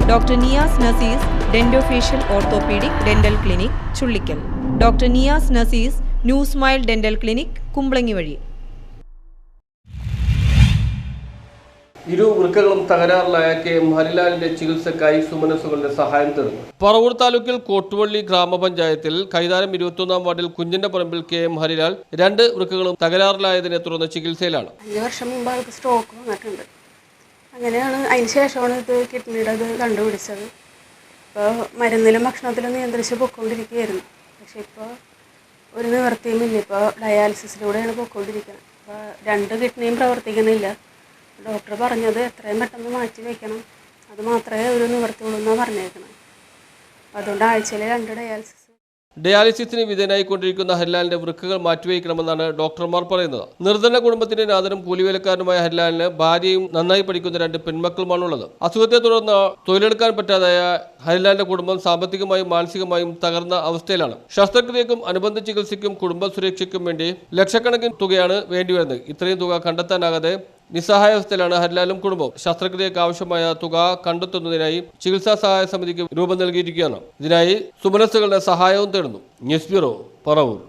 Doctor Niyas Nazees dentofacial orthopaedic dental clinic Chullikkal, doctor Niyas Nazees new smile dental clinic Kumbalangi വഴി. ഇരു വൃക്കകളും തകരാറിലായ KM ഹരിലാലിന്റെ ചികിത്സക്കായി സുമനസ്സുകളുടെ സഹായം തേടുന്നു. പറവൂർ താലൂക്കിൽ കോട്ടുവള്ളി ഗ്രാമപഞ്ചായത്തിൽ കൈതാരം 21-ാം വാർഡിൽ കുഞ്ഞിന്റെ പറമ്പിൽ KM ഹരിലാൽ 2 വൃക്കകളും തകരാറിലായതിനെ തുടർന്ന് ചികിത്സയിലാണ്. 5 വർഷം മുമ്പ് ആൾക്ക് സ്ട്രോക്ക് വന്നിട്ടുണ്ട്. അങ്ങനെയാണ് അതിന് ശേഷമാണ് ഇത് കിഡ്നിയുടെ ഇത് കണ്ടുപിടിച്ചത്. ഇപ്പോൾ മരുന്നിലും ഭക്ഷണത്തിലും നിയന്ത്രിച്ച് പൊയ്ക്കൊണ്ടിരിക്കുകയായിരുന്നു. പക്ഷേ ഇപ്പോൾ ഒരു നിവൃത്തിയുമില്ല. ഇപ്പോൾ ഡയാലിസിസിലൂടെയാണ് പൊയ്ക്കൊണ്ടിരിക്കുന്നത്. അപ്പോൾ 2 കിഡ്നിയും പ്രവർത്തിക്കുന്നില്ല. ഡോക്ടർ പറഞ്ഞത് എത്രയും പെട്ടെന്ന് മാറ്റി വയ്ക്കണം, അത് മാത്രമേ ഒരു നിവൃത്തിയുള്ളൂ എന്നാണ് പറഞ്ഞേക്കുന്നത്. അതുകൊണ്ട് ആഴ്ചയിൽ 2 ഡയാലിസിസ്. ഡയാലിസിസിന് വിധേയനായിക്കൊണ്ടിരിക്കുന്ന ഹരിലാലിന്റെ വൃക്കകൾ മാറ്റിവയ്ക്കണമെന്നാണ് ഡോക്ടർമാർ പറയുന്നത്. നിർധന കുടുംബത്തിന്റെ നാഥനും കൂലിവേലക്കാരനുമായ ഹരിലാലിന് ഭാര്യയും നന്നായി പഠിക്കുന്ന 2 പെൺമക്കളുമാണുള്ളത്. അസുഖത്തെ തുടർന്ന് തൊഴിലെടുക്കാൻ പറ്റാതായ ഹരിലാലിന്റെ കുടുംബം സാമ്പത്തികമായും മാനസികമായും തകർന്ന അവസ്ഥയിലാണ്. ശസ്ത്രക്രിയക്കും അനുബന്ധ ചികിത്സയ്ക്കും കുടുംബ സുരക്ഷയ്ക്കും വേണ്ടി ലക്ഷക്കണക്കിന് തുകയാണ് വേണ്ടിവരുന്നത്. ഇത്രയും തുക കണ്ടെത്താനാകാതെ നിസ്സഹായാവസ്ഥയിലാണ് ഹരിലാലും കുടുംബവും. ശസ്ത്രക്രിയക്ക് ആവശ്യമായ തുക കണ്ടെത്തുന്നതിനായി ചികിത്സാ സഹായ സമിതിക്ക് രൂപം നൽകിയിരിക്കുകയാണ്. ഇതിനായി സുമനസ്സുകളുടെ സഹായവും തേടുന്നു. News bureau, Paravur.